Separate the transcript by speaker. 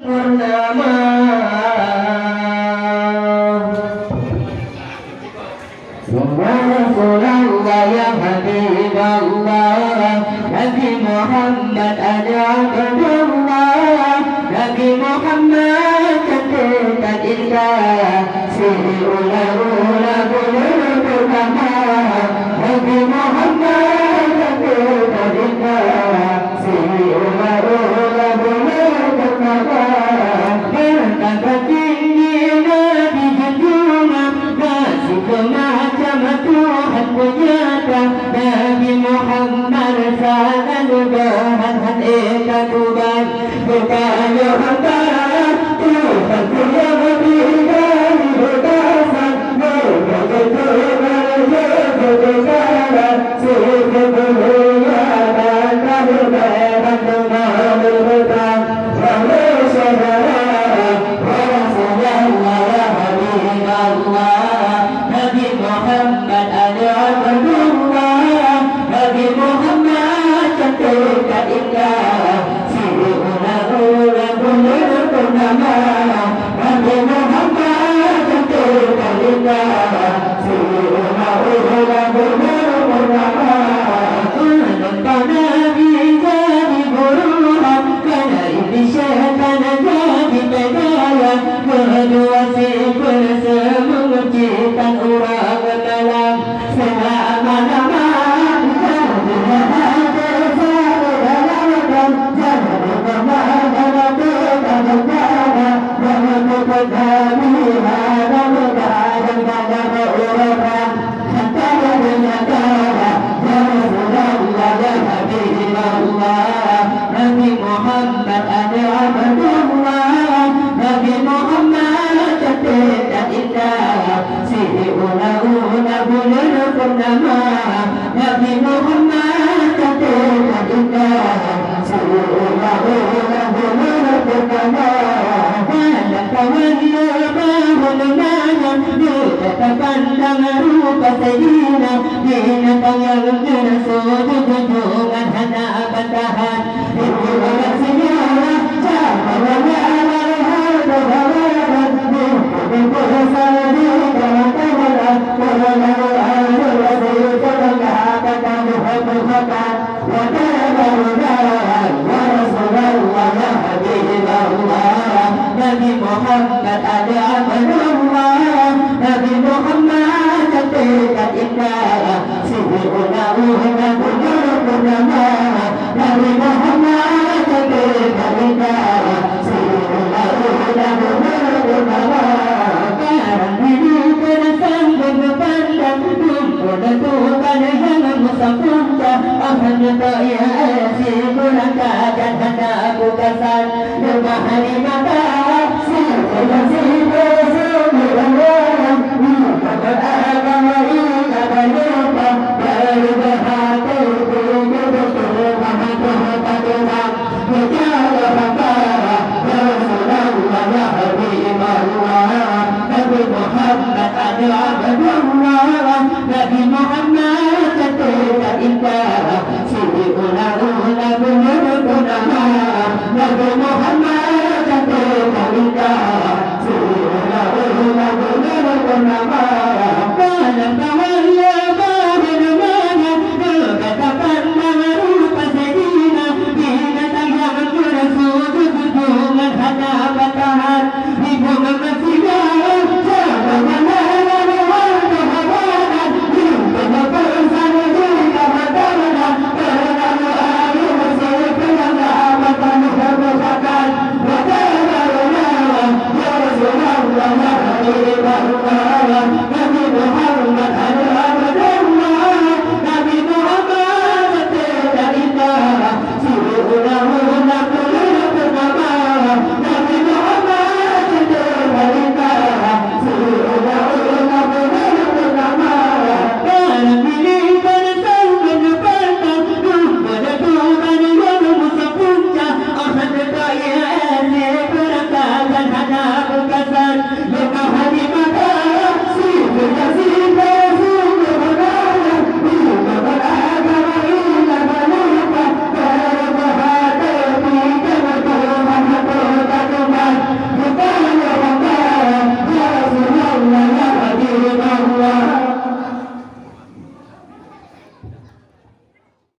Speaker 1: purnama. Rasulullah ya Habibullah, Nabi Muhammad ada Abdullah, Nabi Muhammad cantik indah, siri ula-ula bulur pertama. Nabi Muhammad cantik indah, siri ula-ula bulur pertama. Berkata tinggi Nabi junjungan, kasih kemacam Tuhan punyata. Nabi Muhammad sangat nubahan eka tuban, berkaya antara Tuhan punya berikan berdasar, berbagai Tuhan berbagai suku beruya dan berbahan dengan berbahan Rasulullah ya Habibullah, Nabi Muhammad ada Abdullah, Nabi Muhammad cantik dan indah, siri ula-ula bulur purnama. Nabi Muhammad cantik dan indah, siri ula-ula bulur purnama. Tanpa Nabi jadi buruan, karena ini syaitan jadi pegangan. Kedua sifat semengucapkan orang dalam selama-lama. Nabi Muhammad ada Abdullah, Nabi Muhammad cantik dan indah, siri ula-ula bulur purnama. Nabi Muhammad cantik dan indah, siri ula-ula bulur purnama. Walau kawan bahulunanya, dia terpandang rupa Sayyidina, binatang yang bersujud junjungan hana bantahan. Itu adalah sejarah jawabannya ada bawahan, berpuasa di dalam tawaran, walau Rasul jangan berhubungan, wadarulah ya Rasulullah ya Habibullah, Nabi Muhammad ada Abdullah, Nabi Muhammad cantik dan indah, siri ula-ula bulur purnama. Nabi Muhammad cantik dan indah, siri ula-ula bulur purnama. Sekarang hidup bersambung berpandang, kumpul Tuhan yang musafirnya. Alhamdulillah ya si berangkat dan hendak bukasan, rumah hari mata